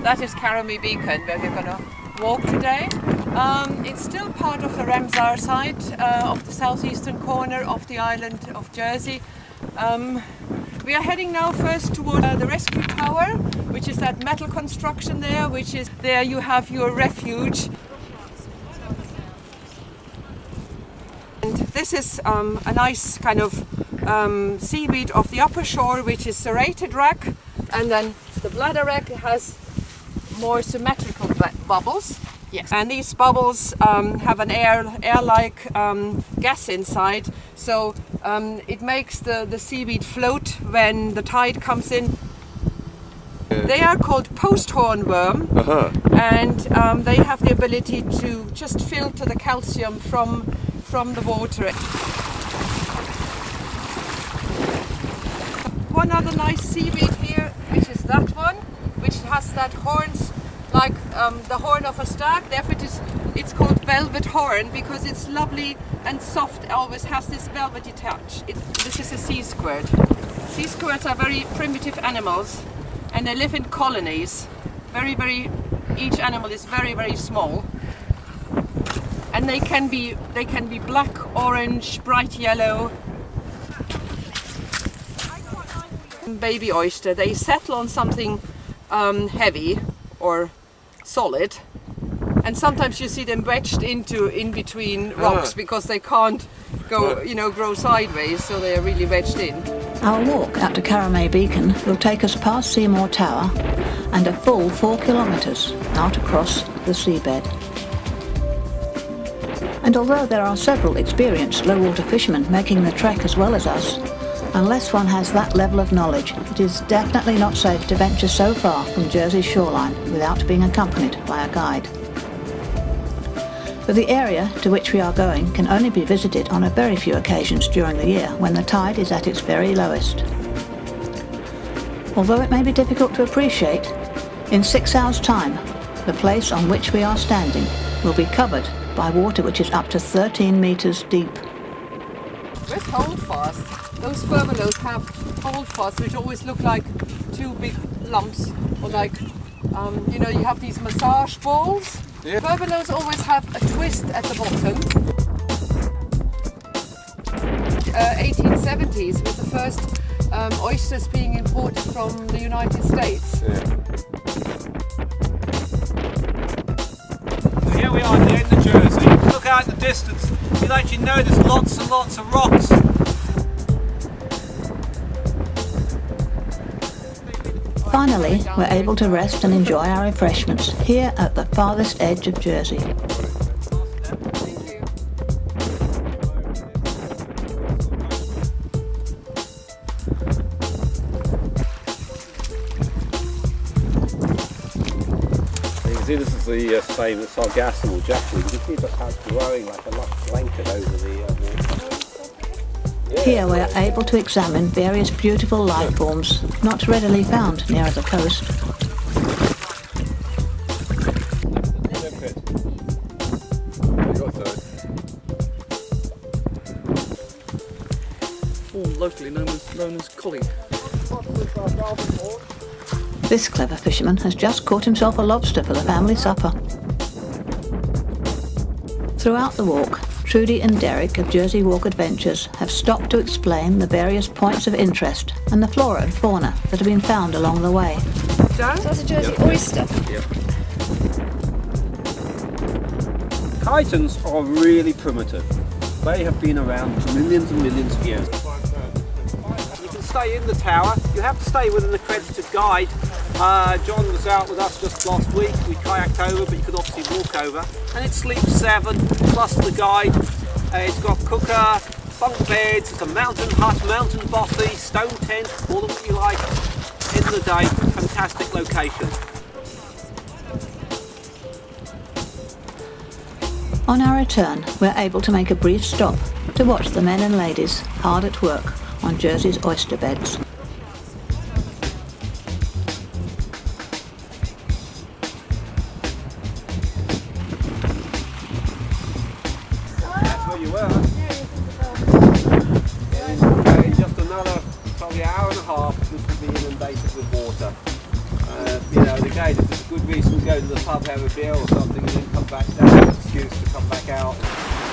That is Karame Beacon, where we're going to walk today. It's still part of the Ramsar site of the southeastern corner of the island of Jersey. We are heading now first toward the rescue tower, which is that metal construction there, which is there you have your refuge. And this is a nice kind of seaweed of the upper shore, which is serrated wrack, and then the bladder wrack has more symmetrical bubbles. Yes. And these bubbles have an air-like gas inside, so it makes the seaweed float when the tide comes in. They are called post-horn worm, and they have the ability to just filter the calcium from the water. One other nice seaweed here, which is that one, which has that horns like the horn of a stag. Therefore it's called velvet horn, because it's lovely and soft, always has this velvety touch. This is a sea squirt. Sea squirts are very primitive animals, and they live in colonies. Each animal is very small, and they can be black, orange, bright yellow. Baby oyster, they settle on something heavy or solid, and sometimes you see them wedged in between rocks because they can't go, grow sideways, so they are really wedged in. Our walk out to Karame Beacon will take us past Seymour Tower and a full 4 kilometres out across the seabed. And although there are several experienced low-water fishermen making the trek as well as us, unless one has that level of knowledge, it is definitely not safe to venture so far from Jersey's shoreline without being accompanied by a guide. But the area to which we are going can only be visited on a very few occasions during the year when the tide is at its very lowest. Although it may be difficult to appreciate, in 6 hours' time, the place on which we are standing will be covered by water which is up to 13 metres deep. With holdfast, those furbelows have holdfast which always look like two big lumps, or like, you have these massage balls. Yeah. Furbelows always have a twist at the bottom. 1870s with the first oysters being imported from the United States. Yeah. Here we are at the end of Jersey. Look out in the distance, you'll actually notice lots and lots of rocks. Finally, we're able to rest and enjoy our refreshments here at the farthest edge of Jersey. See, this is the same as Sargassum or Jackal. You can see the house growing like a lush blanket over the water. Here we are able to examine various beautiful life forms not readily found near the coast. Locally known as collie. This clever fisherman has just caught himself a lobster for the family supper. Throughout the walk, Trudy and Derek of Jersey Walk Adventures have stopped to explain the various points of interest and the flora and fauna that have been found along the way. So that's a Jersey oyster. Yep. Chitons are really primitive. They have been around for millions and millions of years. You can stay in the tower. You have to stay with an accredited guide. John was out with us just last week. We kayaked over, but you could obviously walk over. And it sleeps 7 plus the guide. It's got cooker, bunk beds, it's a mountain hut, mountain bothy, stone tent, all of what you like. In the day, fantastic location. On our return, we're able to make a brief stop to watch the men and ladies hard at work on Jersey's oyster beds. That's where you were. In just another probably hour and a half, this will be inundated with water. You know, and again, if it's a good reason to go to the pub, have a beer or something, and then come back down, an excuse to come back out.